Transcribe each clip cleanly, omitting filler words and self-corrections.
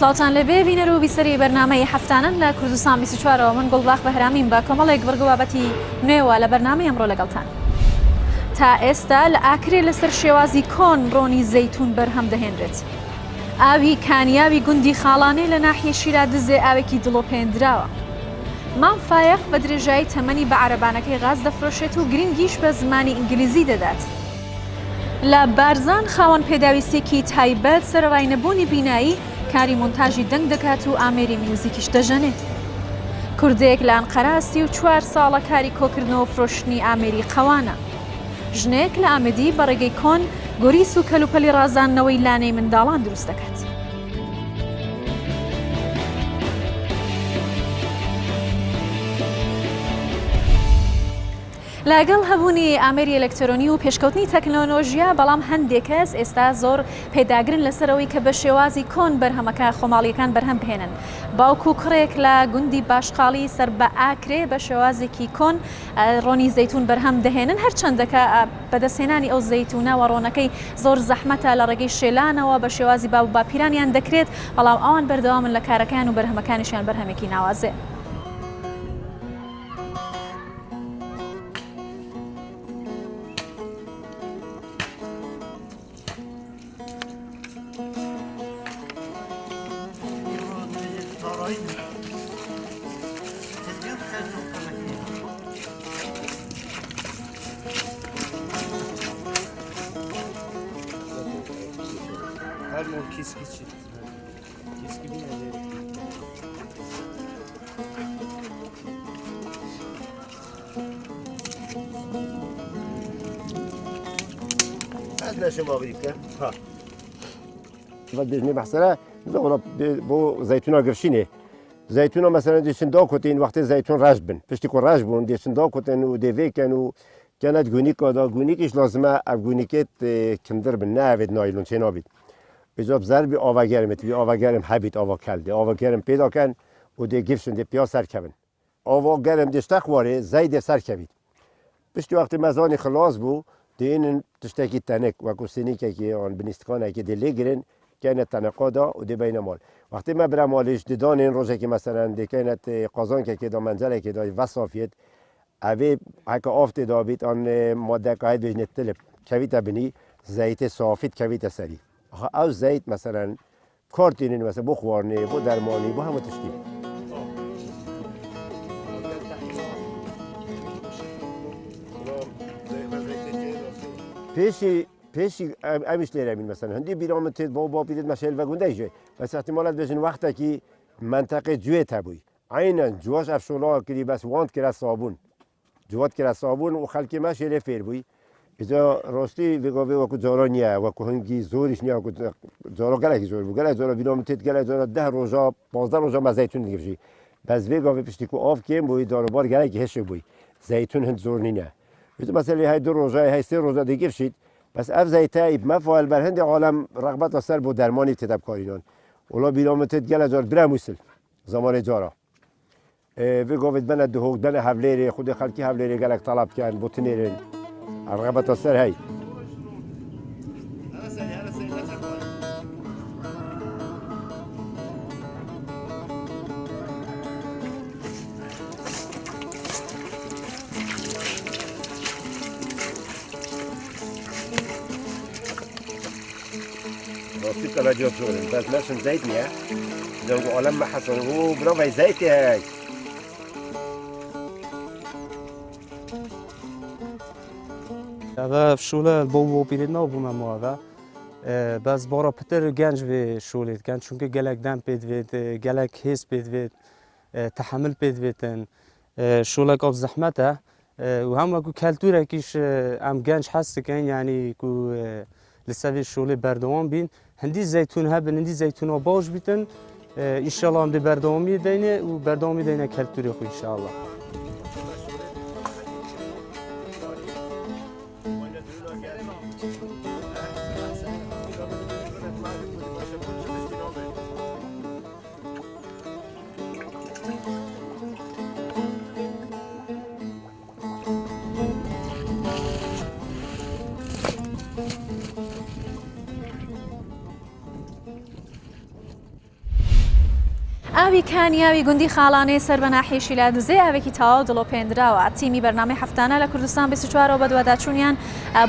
سڵاتان لەبێ بینەر و بیسەری بەرنامەی هەفتانن لە کوردستان 24ەوە من گوڵباخ بەهرامیم بە کۆمەڵێک بەرگەوابەتی نوێوە لە بەرنامەی ئەمڕۆ لەگەڵتان. تا ئێستا لە ئاکرێ لەسەر شێوازی کۆن ڕۆنی زەیتون بەرهەم دەهێنرێت. ئاوی کانیاوی گوندی خاڵانەی لە ناحیە شیرا دزێ ئاوێکی دڵۆپێنراوە. مام فایق بە درێژایی تەمەنی بە عەرەبانەکەی غاز دەفرۆشێت و گرنگیش بە زمانی ئینگلیزی دەدات. لە بارزان خاوەن پێداویستێکی تایبەت سەرڕای نەبوونی بینایی کاری مۆنتاژی دەنگ دەکات و ئامێری میوزیکیش دەژەنێت. کوردێک لە ئەنقەرە 34 ساڵە کاری کۆکردنەوە فرۆشتنی ئامێری قەوانە. ژنێک لە ئامەدی بە ڕێگەی کۆن گۆریس و کەلوپەلی ڕازاندنەوەی لانەی منداڵان دروست دەکات. لەگەڵ هەبوونی ئامێری ئەلەکترۆنی و پێشکەوتنی تەکنۆلۆژیا بەڵام هەندێک کەس ئێستا زۆر پێداگرن لەسەرەوەی کە بە شێوازی کۆن بەرهەمەکە خۆماڵیەکان بەرهەم بهێنن. باوکو و کوڕێک لە گوندی باشقاڵی سەر بە ئاکرێ بە شێوازێکی کۆن ڕۆنی زەیتون بەرهەم دەهێنن هەرچەندەکە بەدەستهێنانی ئەو زەیتونە و ڕۆنەکەی زۆر زەحمەتە لە ڕێگەی شێلانەوە بە شێوازی باو باپیرانیان دەکرێت بەڵام ئەوان بەردەوامن لە کارەکان و بەرهەمەکانیشیان بەرهەمێکی ناوازێ. Her mor keski çift. Keski bir ne? هذا نشم أغريكا ها. بديجني بحسنا زغلا بو زيتون قرشينه. زيتون مثلا ديشن داكوتين وقت زيتون رجبن. بشتي كون رجبون ديشن داكوتين وديفيكن و كانت جونيكا دا جونيكش لازمه جونيكت كندر بالنافد نايلون شنابيد. بجاب ضرب آوگرمت بی آوگرم حبیت آوا کلده آوگرم پیدا کن و دی گیفشون دی پیا سر کبن آوگرم دیشتق واره زید سر کبید پشتی وقتی مزانی خلاص بو دی این تشتکی تنک و کوسینی که آن بنیستکانه که دی لگرن کنه تنقادا و دی بین مال وقتی ما برم مالش دیدان این روزه که مثلا دی کنت قازان که دا منزله که دا وصافیت اوی حکا آفت دابید آن ماده که هاید بجنه تلب کویت بینی زیت صافیت کویت سری او زیت مثلا کارتینی مثلا بو خوارنی بو درمانی بو همه تشتی پیشی امیش لیرمین مثلا هندی بیرامت با بیرد مشهل و گنده ایجای بس احتمالات بجن وقتا که منطقه جوه تبوی عینا جواش افشولا کری بس واند کرد صابون جوات کرد صابون و خلکی مشهل فیر بوی إذا راستی وقتی وقت زارانیه وقت هنگی زوریش نیا وقت زارا گله زور بود گله زارا بیرام تید گله زارا 10 روزا 15 روزا ما زیتون دیگه بس وقتی پشتی کو آف کیم بوی داربار گله که هش بوی زیتون هند زور نینه مثل مثلا های 2 روزا های 3 روزا دیگه شید بس اف زیتای مفعول بر هند عالم رغبت اثر بود درمانی تدب کاریدان ولی بیرام تید گله زار برای موسل زمان زارا وقتی بنا دهوک بنا حوله خود خالکی حوله گله طلب کن بوتنیرن الرغبة السر هاي راسي كلا جوب زورن بس ماشن زيت مياه لو عالم ما حصل هو برافو زيت هاي و شوله بو پیرنا بو ما بس بارا پتر گنج و شولید کن چون که گلک دم پید وید گلک حس پید وید تحمل پید ویدن شوله کاب زحمته و هم کو کلتوره کیش ام گنج هست کن یعنی کو لسوی شوله بردوام بین هندی زیتون هبن هندی زیتون ها باش بیتن ان شاء الله هم دی بردوامی دینه و بردوامی دینه کلتوری خو ان شاء الله ئاوی کانیاوی گوندی خاڵانەی سەر بە ناحیێشی لا دزێ ئاوێکی تاوا دڵۆ پێێنراوە. تیمی بەرنامەی هەفتانە لە کوردستان 24 بە دوواداچوونیان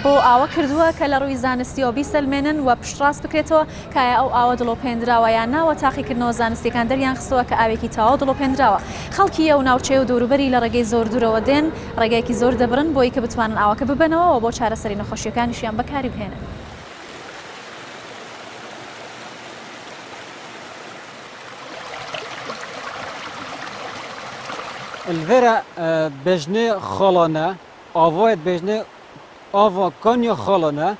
بۆ ئاوە کردووە کە لە ڕووی زانستیەوە بیسەلمێنن و پشتڕاست بکرێتەوە کایە ئەو ئاوە دڵۆ پێێنراوە یان ناوە تاقیکردنەوە زانستیەکان دەریان خستەوە کە ئاوێکی تاوا دڵۆ پێێنراوە. خەڵکی ئەو ناوچەی و دەوروبەری لە ڕێگەی زۆر دوورەوە دێن ڕێگایکی زۆر دەبرن بۆی کە بتوانن ئاوەکە ببنەوە بۆ چارەسەری نەخۆشیەکانیشیان بەکاری بهێنن. الفرا بجنه خالانه آوایت بجنه آوا کانیا خالانه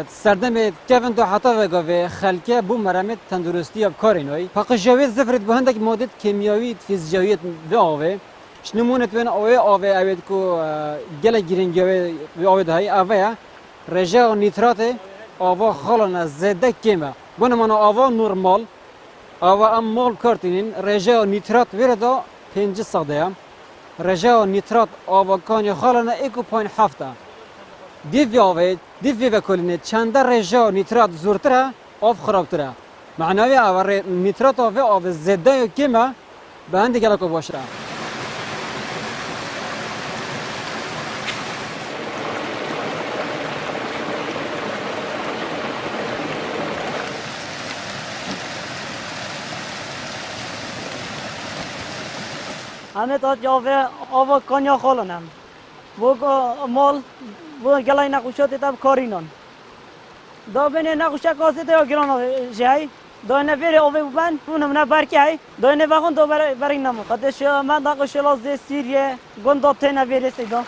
سردم کفن تو حتی وگاوه خلکه بو مرمت تندرستی اب کارینوی فقط جوید زفرت به هندک ماده کیمیایی فیزیاییت به آوه شنمونت بین آوه اوید کو گل گرینگیوی به آوه دهی آوه رجع نیترات آوا خالانه زده کیمه بنا من آوا نورمال آوا ام مال کارتینین رجع نیترات وردا 5 صدام رجاء نيترات آوکانی خالنا 1.7 دیوی و کلینه چند رجاء نيترات زورتره آب خرابتره معنوی آور نيترات آب زده و کیمه به هندی گلکو باشه. همه تا جاوه آوا کانیا خالانم و مال و گلای نقوشات تاب کارینان دا بینه نقوشه کاسه تا گران جای دا نفیر آوه ببن اونم نبرکی های دا نفخون دا برای نمو قدش من نقوشه لازه سیریه گنده تا نفیره سیدا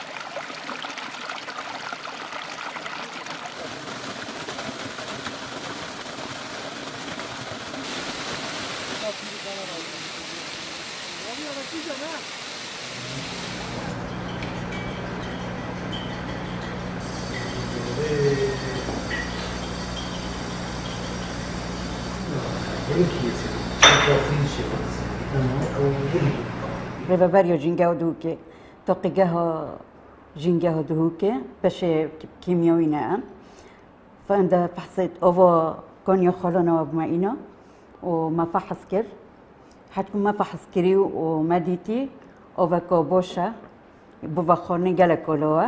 ربابريو جينجاو دوكي توقيجاها جينجاو دوكي باش كيميائي نعم فعند فحصت أوفا كونيو خلونا وبماينا وما فحص كر حتكون ما فحص كري وما ديتي أوفا كوبوشا بوفا خورني جالكولوا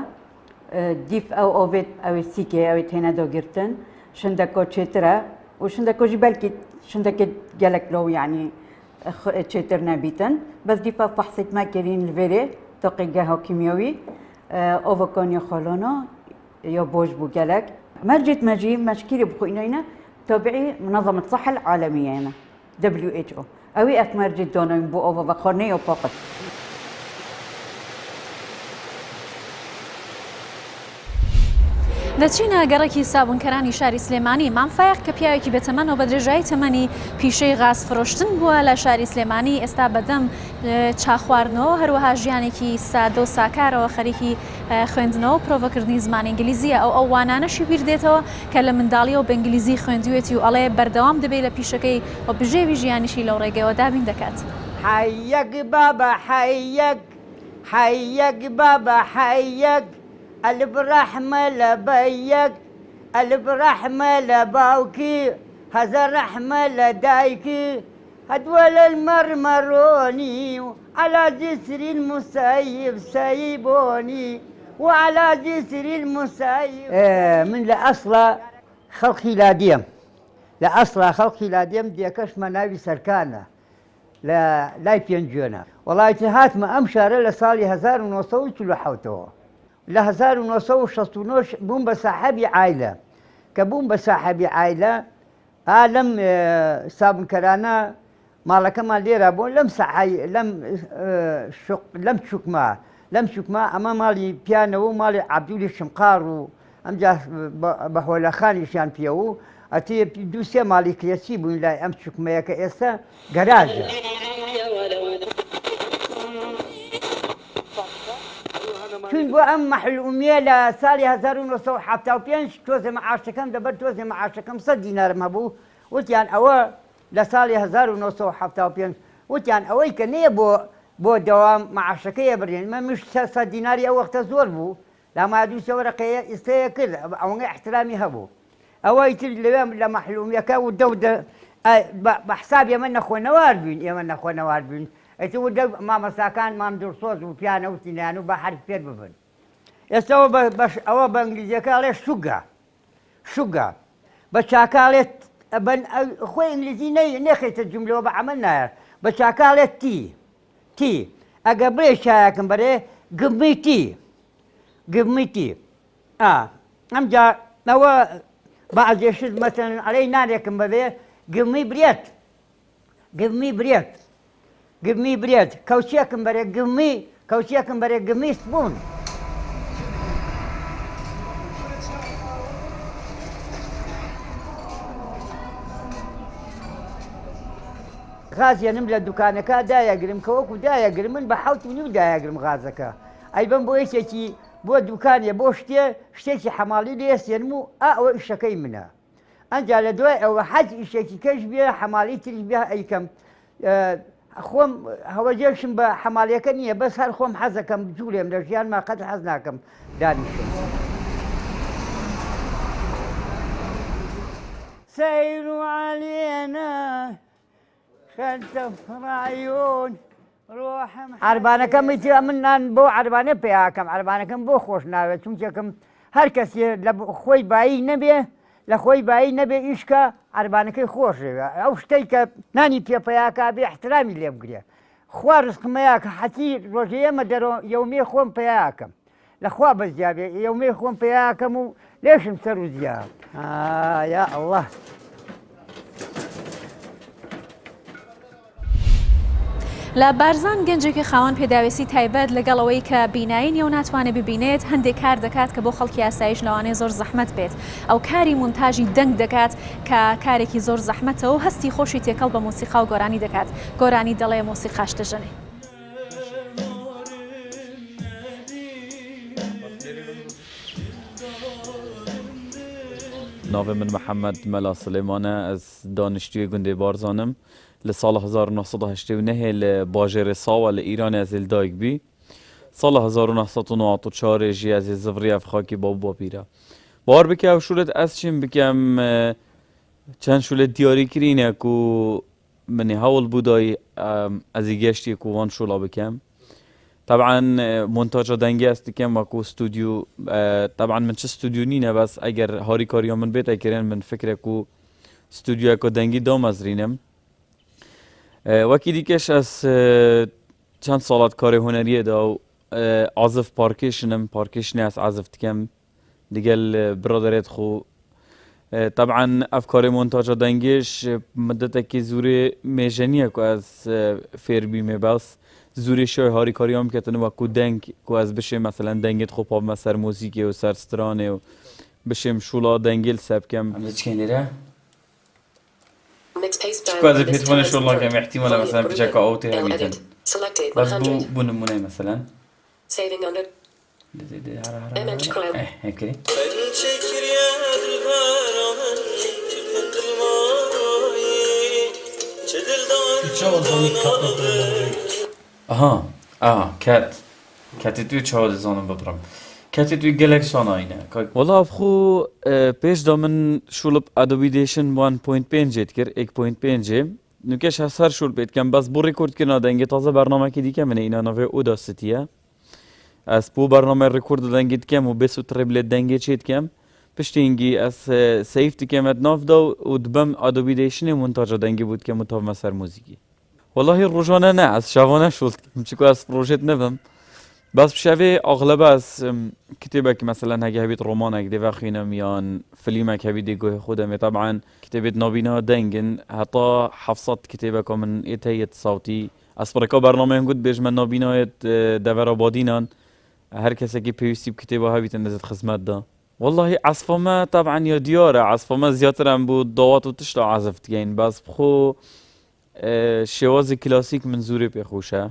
ديف أو أوفيت أو سيكي أو تهنا دوغرتن شندكو تشترا وشندكو جبالكي شندكو جالكلو يعني تشترنا بيتن بس دي فحصت ما كرين الفيري تقيقها كيميائي اوفوكونيو خولونا يا بوج بوجالك مرجت مجي مشكله بخوينينا تابعي منظمه الصحه العالميه هنا WHO اوي مرجت دونين بو اوفوكونيو فقط دەچینە گەڕێکی سابوونکەرانی شاری سلێمانی مامفایق کە پیاوێکی بێتەمەنەوە بە درێژایی تەمەنی پیشەی غاز فرۆشتن بووە لە شاری سلێمانی ئێستا بەدەم چاخواردنەوە هەروەها ژیانێکی سادە و ساکارەوە خەریکی خوێندنەوە و پرۆڤەکردنی زمانی ئینگلیزیە ئەو وانانەشی بیردێتەوە کە لە منداڵیەوە بە ئینگلیزی خوێندوێتی و ئەڵێ بەردەوام دەبێت لە پیشەکەی و بژێوی ژیانیشی لەو ڕێگەوە دابین دەکات. حەیەک بابە حەیەک حەیەک بابە حەیەک ألف رحمة لبيك ألف رحمة لباوكي هذا رحمة لدايكي هدول المرمروني على جسر المسيب سيبوني وعلى جسر المسيب من لأصل خلقي لاديم لأصل خلقي لاديم ديكش مناوي سركانة لا يبينجونا والله هات ما أمشار لصالي 1900 كيلو حوتوه ل 1969 بوم بصاحبي عائلة كبوم بصاحبي عائلة لم صابن كرانا مالك ما ليرا بون لم صحي لم شك ما أما مالي بيانو مالي عبدولي الشمقار أم جاه بحول خاني شان بيو أتي دوسيا مالي كياسي بون لا أم شك ما يكأسا جراج چون بو ام محلومیه لسالی 1975 توزی معاشکم دبر توزی معاشکم 100 دینارم هبو وتیان اوه لسالی 1975 وتیان اوه که نیه بو دوام معاشکه برین ما مش 100 دیناری او وقت زور بو لما دوس ورقه استيا كذا او احترامي هبو اوه يتل لمحلوميه كا ودو بحساب يمن أخوة نوار بين يمن أخوة نوار بين أتو دب ما مساكان ما مدور صوت وبيانا وتنان وبحر فير ببن يستوى بش أو بإنجليزية قال شقة بشاكالة بن أخوة إنجليزي نخيت الجملة وبعملنا بشاكالة تي أقبل شاكم بري قميتي أم جا نوا بعض يشد مثلا علي ناريكم بري قمي بريت كوشيكم بري قمي سبون غازي نملى دكانك دايا قرم كوك ودايا قرم من بحاوت منو دايا قرم غازك أيضا بويشتي بو دكانيا شتي حمالي ليس ينمو أو الشكي منها أنت على دواء أو حد الشكي كيش بيها حمالي تريش بيها أي كم خوم هو جيشن بحمالية كنية بس هالخوم حزكم جولي من الرجال ما قد حزناكم دانيشن سيروا علينا خلت عيون روح عربانة كم من بو عربانة بياكم عربانة كم بو خوشنا چونكم هر کسی خوی بایی نبی لخوی بایی نبی ایشکا عربانة كي خوش او شتيك ناني بياكا باحترامي اللي بقريه خوارز قمياك حتي روجيه مدرو يومي خوم بياكم لخوا بزيابي يومي خوم بياكم ليش مسروا زياب يا الله لە بارزان گەنجێکی خاوەن پێداویستی تایبەت لەگەڵەوەی کە بینایی نیە و ناتوانێت ببینێت هەندێک کار دەکات کە بۆ خەڵکی ئاسایش لەوانەیە زۆر زەحمەت بێت ئەو کاری مونتاژی دەنگ دەکات کە کارێکی زۆر زەحمەتەوە و هەستی خۆشی تێکەڵ بە مۆسیقا و گۆرانی دەکات گۆرانی دەڵێ مۆسیقاش دەژەنێ ناوم من محمد ملا سلیمانه از دانشجوی گنده بارزانم لسال 1989 لباجر ساوه لإيران از الدایک بی سال 1994 جی از زفری افخاکی بابا بیره بار بکم شولت از چیم بکم چند شولت دیاری کرینه که منی حول بودای از گشتی که وان شولا بکم طبعا مونتاج دنگی است کم و کو استودیو طبعا من چه استودیو نینه بس اگر هاری کاریا من بیت اکرین من فکر کو استودیو کو دنگی دام از رینم وکی دیکش از چند سالات کار هنریه دا عازف پارکیشنی از عازف تکم دیگل برادرت خو طبعا افکار مونتاج دنگیش مدت کی زوری میجنیه که از فیر بیمه بس زوری شوی هاری کاریام که تنو کو دنگ کو از بشه مثلا دنگت خوب هم سر موزیکی و سر سترانه و بشه شولا دنگل سب کم عملت چه نیره شكو هذا بيتفون شو كم احتمال مثلا بشكل اوتي هبيتن بس بو نمونه مثلا هيك كده كات توی چهار زانم ببرم كات توی گلک شاناینه والله ابخو پیش دامن شولب ادوبیدیشن 1.5 جت کر 1.5 نوکش هسر شول بیت کم بس بو ریکورد کنا دنگی تازه برنامه کی دیگه من اینا نوه اوداستیه از بو برنامه ریکورد دنگیت کم و بسو تریبل دنگی چیت کم پشتینگی از سیفتی کمت ناف دا و دبم ادوبیدیشن مونتاج دنگی بود که متاف مسر موزیکی والله روزانه نه از شبانه شول کم چیکو از پروژت نبم بس بشوی اغلب از کتابه که مثلا هگه هبید رمانه که بخوینم یا فیلمه که هبید دیگه خودم طبعا کتابت نابینا دنگن حتی حفظت کتابه که من اتهیت صوتی از برکا برنامه هنگود بیش من نابینایت دور آبادینان هر کسی که پیوستی بکتابه هبید اندازت خدمت ده والله عصفما طبعا یا دیاره عصفما زیادترم بود دعوات و تشتا عزفت گین بس بخو شواز کلاسیک من زوری بخوشه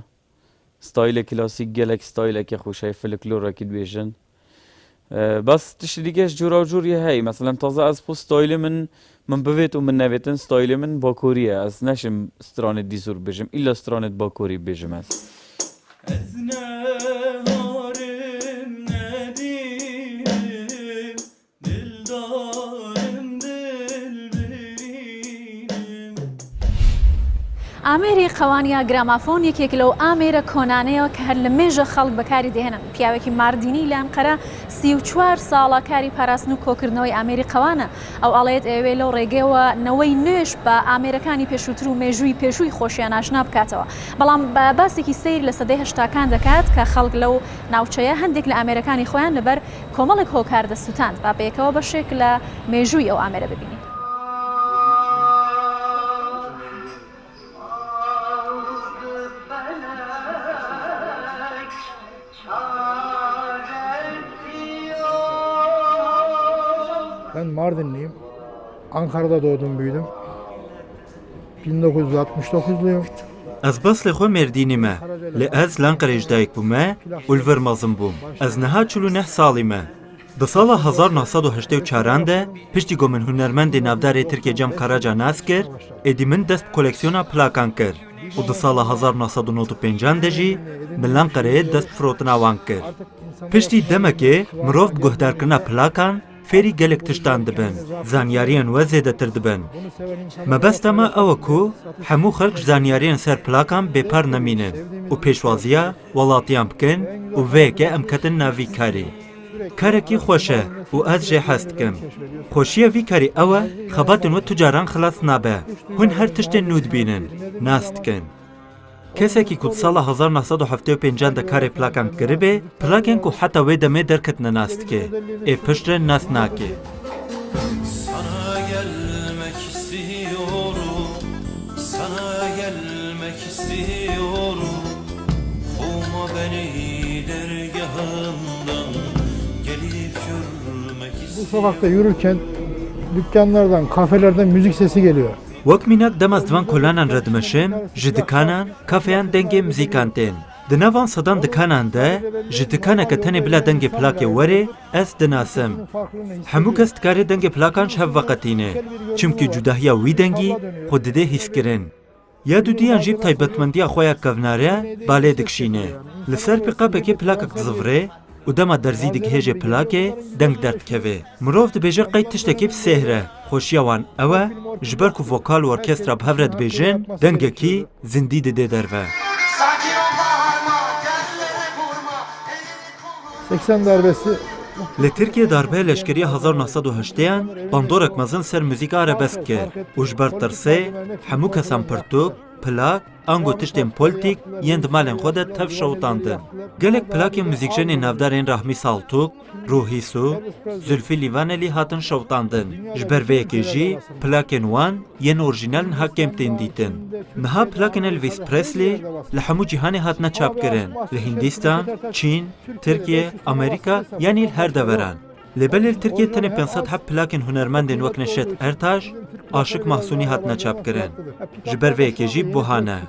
ستایل کلاسیک گلک ستایل که خوشه فلکلور را کد بیشن بس تشتی دیگهش جورا و جوری هی مثلا تازه از پو ستایل من بویت و من نویتن ستایل من باکوریه از نشم سترانت دیزور بیشم ایلا سترانت باکوری بیشم از ئامێری قەوانیا گرامافۆن یەکێک لەو ئامێرە کۆنانەیە کە هەر لە مێژە خەڵک بەکاری دێهێنن. پیاوێکی ماردینی لە ئەنقەرە 34 ساڵە کاری پاراستن و کۆکردنەوەی ئامێری قەوانە. ئەو ئەڵێت ئەوێ لەو ڕێگەوە نەوەی نوێش بە ئامێرەکانی پێشووتر و مێژووی پێشووی خۆشیان ئاشنا بکاتەوە. بەڵام باسێکی سیر لە سەدەی هەشتاکان دەکات کە خەڵک لەو ناوچەیە هەندێک لە ئامێرەکانی خۆیان لەبەر کۆمەڵێک هۆکار دەسووتاند با بەیەکەوە بەشێک لە مێژووی ئەو ئامێرە ببینین. Ben Mardinliyim. Ankara'da doğdum büyüdüm. 1969'luyum. Ez baslê xwe Mêrdînê me. Lê ez Lanqerê dayîk bûme û li vir mezin bûm. Ez niha 49 salî me. Di sala 1984 de piştî ku min hunermendê navdarê Tirkiye Cem Karaca nas kir, êdî min dest bi koleksiyona plakan kir. û di sala 1995 de jî min Lanqerê dest bi firotina wan kir. Piştî demekê mirov bi guhdarkirina plakan fêrî gelek tiştan dibin, zanyariyên we zêdetir dibin. Mebesta me ew e ku hemû xelk ji zanyariyên ser plakan bêpar nemînin û pêşwaziya welatiyan bikin û vêyekê em ketin nav vî karê. Karekî xweş e û ez jê hez dikim. Xweşiya vî karê ew e xebatên we tu caran xilas nabe. Hûn her tiştên nû dibînin, nas dikin. Kesekî ku di sala 1975 de karê plakan kiribê, plakên ku heta wê demê derketine nas dike. Ê piştre nas nake. Sana gelmek istiyorum, sana gelmek istiyorum. Kovma beni dergahından, gelip görmek istiyorum. Bu sokakta yürürken dükkanlardan, kafelerden müzik sesi geliyor. Wek mînak dem ez divan kolanan re dimeşin, ji dikanan, kafeyan dengê muzîkan tên. Di navan sedan dikanan de, ji dikaneke tenê bila dengê plakê werê, ez dinasim. Hemû kes dikarê dengê plakan ji hev veqetîne. Çimkî cudahiya wî dengî, xwe didê hîskirin. Ya dudiyan jî bi taybetmendiya xwe ya kevnare, balê dikişîne. Li ser pîqabekê plakek dizivire, û dema derzî digihêje plakê, deng derdikeve. Mirov dibêje qey tiştekê bi sêhre. Xoşiya wan ew e, ji ber ku vokal û orkestra bi hev re dibêjin, dengekî zindî didê derve. 80 darbesi. Li Tirkiye darbeya leşkeriya 1980-yan bandorek mezin ser müzik arabesk kir û ji ber tirsê hemû kesan pirtûk, plak, ango tiştên polîtîk yên di malên xwe de tev şewitandin. Gelek plakên muzîkjenê navdarên Rahmî Saltûk, Ruhî Sû, Zülfî Livanelî hatin şewitandin. Ji ber vêyekê jî plakên wan yên orjînal niha kêm tên dîtin. Niha plakên Elvis Presley li hemû cîhanê hatine çapkirin. Li Hindîstan, Çîn, Tirkiye, Amerîka yanî li her deveran. Lêbelê li Tirkiye tenê 500 plakên hunermendên wek Neşet Ertaş, Aşık Mahsûnî hatine çapkirin. Ji ber vêyekê jî buhane.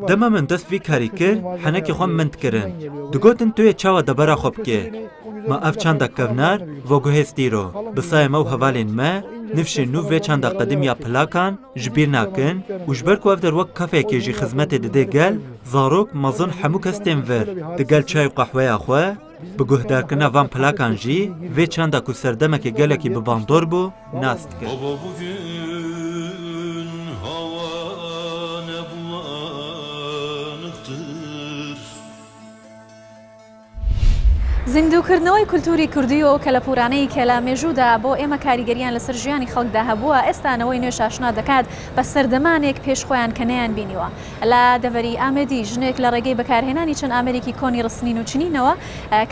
Dema min dest vî karî kir, henekê xwe min dikirin. Digotin tu yê çawa debera xwe bikê. Ma ev çanda kevnar, voguhêz dîro. Bi sayê me û hevalên me, nifşên nû vê çanda qedîmiya plakan ji bîr nakin û ji ber ku ev der wek kafeyekê jî xizmetê dide gel, zarok, mezin hemû kes tên vir. Digel çay û qehweya xwe, bi guhdarkirina van plakan jî vê çanda ku serdemekê gelekî bi bandor bû, nas dikir. Baba bugün hava ne bulanıktır. زیندووکردنەوەی کولتوری کوردی و کەلەپورانەی کە لە مێژوودا بۆ ئێمە کاریگەریان لەسەر ژیانی خەڵکدا هەبووە ئێستانەوەی نوێش ئاشنا دەکات بە سەردەمانێک پێش خۆیان کە نەیان بینیوە. لە دەڤەری ئامەدی ژنێک لە ڕێگەی بەکارهێنانی چەند ئامەرێکی کۆنی ڕستنین و چنینەوە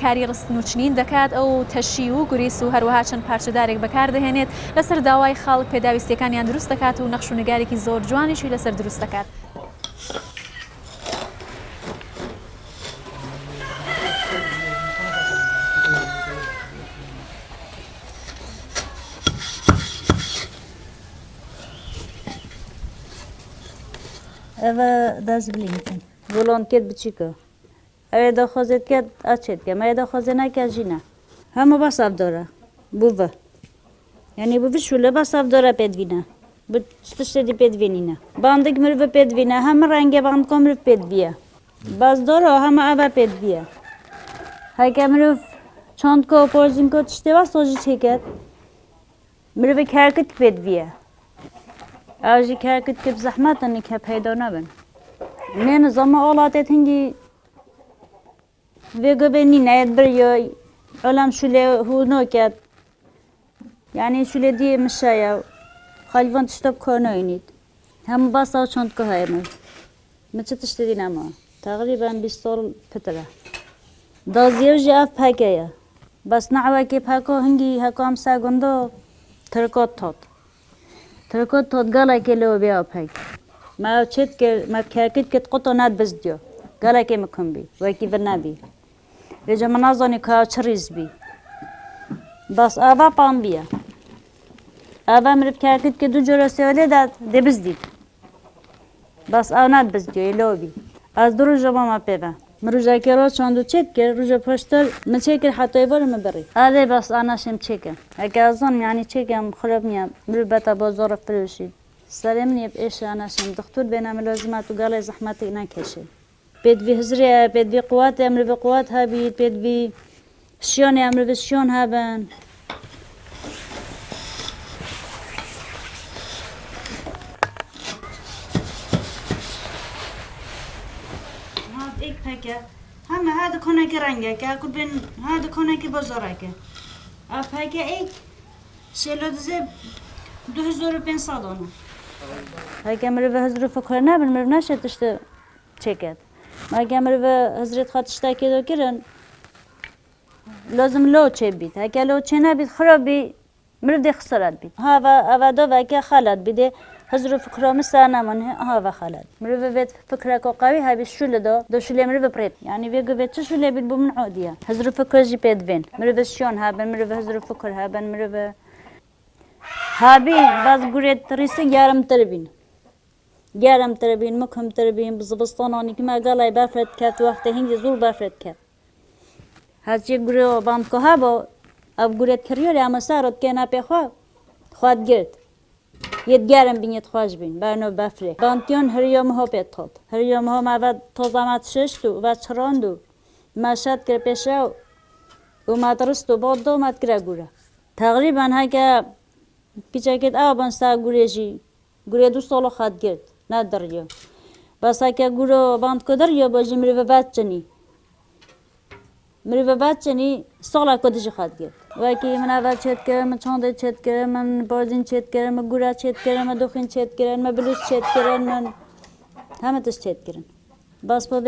کاری ڕستن و چنین دەکات ئەو تەشی و گوریس و هەروەها چەند پارچەدارێک بەکاردەهێنێت لەسەر داوای خەڵک پێداویستەکانیان دروست دەکات و نەخش و نگارێکی زۆر جوانیشی لەسەر دروست دەکات. Eva daz blinken. Volon ket biçika. Eva da xozet ket açet ke. Eva da xozena ke jina. Hama bas avdora. Buva. Yani bu şule bas avdora pedvina. Bu stişte di pedvinina. Bandık mürve pedvina. Hama renge band komrüv pedviya. Bas dora hama ava pedviya. Hayke mürv çantko porzinko tişte vas oji çeket. Mürve kerkit pedviya. Ajik herkut kib zahmatan ik hep heyda nabin. من زمان آلاتت هنگی ویگو بینی نید بریای علم شله هو نوکد یعنی شله دی مشایا خالیوان تشتاب کناینید هم باس او چند که های من چه تشتدی نما تقریبا 20 سال پتره دازیو جاف پاکه بس نعوه که پاکو هنگی هکام ساگندو ترکات تاد گالا که لو بیا پاک ما چت که ما کاکت که قطع ناد بزدیو گالا که مکن بی وکی بنابی رجع منازانی که چریز بی بس آوا پام بیا آوا مرد کاکت که دو جراسه ولی داد دبزدی بس آنات بزدیو لو بی از دو روز ما پیدا مروجا که روز چندو چک کرد روز پشتر مچکر حتی ایوار مبری آده بس آناشم چکم اگه ازان یعنی چکم خراب میام مرو بتا بازار فروشی سرم نیب ایش آناشم دکتر بینام لازمات و گاله زحمتی نکشه بید بی هزری بید بی قوت امر بی قوت ها بید بی شیان امر بی شیان ها بن ایک پکه همه هذا کنه که رنگه که اکو بین هذا کنه که بازاره که اف پکه ایک شلودزه 2500 آنه اگه مره به هزار فکر نبین مره نشه تشته چکت اگه مره به هزارت خاطشته که دو کرن لازم لو چه بید اگه لو چه نبید خراب بی مره ده خسارت بید ها و دو اگه خالد بیده هزار فکر مثل نمانه ها و خالد مره به فکر که قوی ها بی شل دو شل مره برید یعنی ویگو به چه شل بید بمن عادیه هزار فکر جی پید بین مره به شیان ها بن مره به هزار فکر ها بن مره به هابی باز گوریت ریسی گرم تربین مکهم تربین بزبستانانی که ما قلای بافرد کرد وقتی هنگی زور بافرد کرد هرچی گوری باند که ها با اب گوریت کریوری اما سارت که نپی خواد گرد ید گرم بینید خواهش بین برنو بافره بانتیون هر یوم ها پید خود هر یوم ها ما ود تازامت ششتو و چراندو ما شد کر پیشه و ما درستو بود دو مد کرد گوره تقریبا ها که پیچکت آبان سا گوریجی گوری 2 سال خواهد گرد نه دریا بس اگه گورو باند که دریا باجی میره به بچنی سالا کدیش خواهد گرد و اگه من اول چت کردم من چانده چت کردم من بازین چت کردم من گورا چت کردم من دوخین چت کردم من بلوز چت کردم من همه تش چت کردم بس با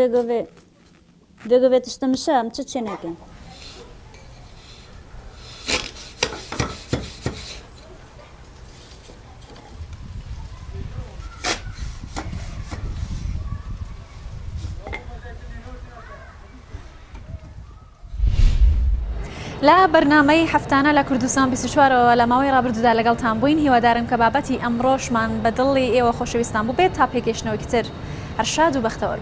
بگو تشتمشم چه نکن لا برنامەی هەفتانە لە کوردستان 24ەوە لە ماوەی ڕابردوودا لەگەڵتان بووین هیوادارم کە بابەتی ئەمڕۆشمان بە دڵی ئێوە خۆشەویستان بوو بێت تا پێگەشتنەوەی تر هەر شاد و بەختەوەر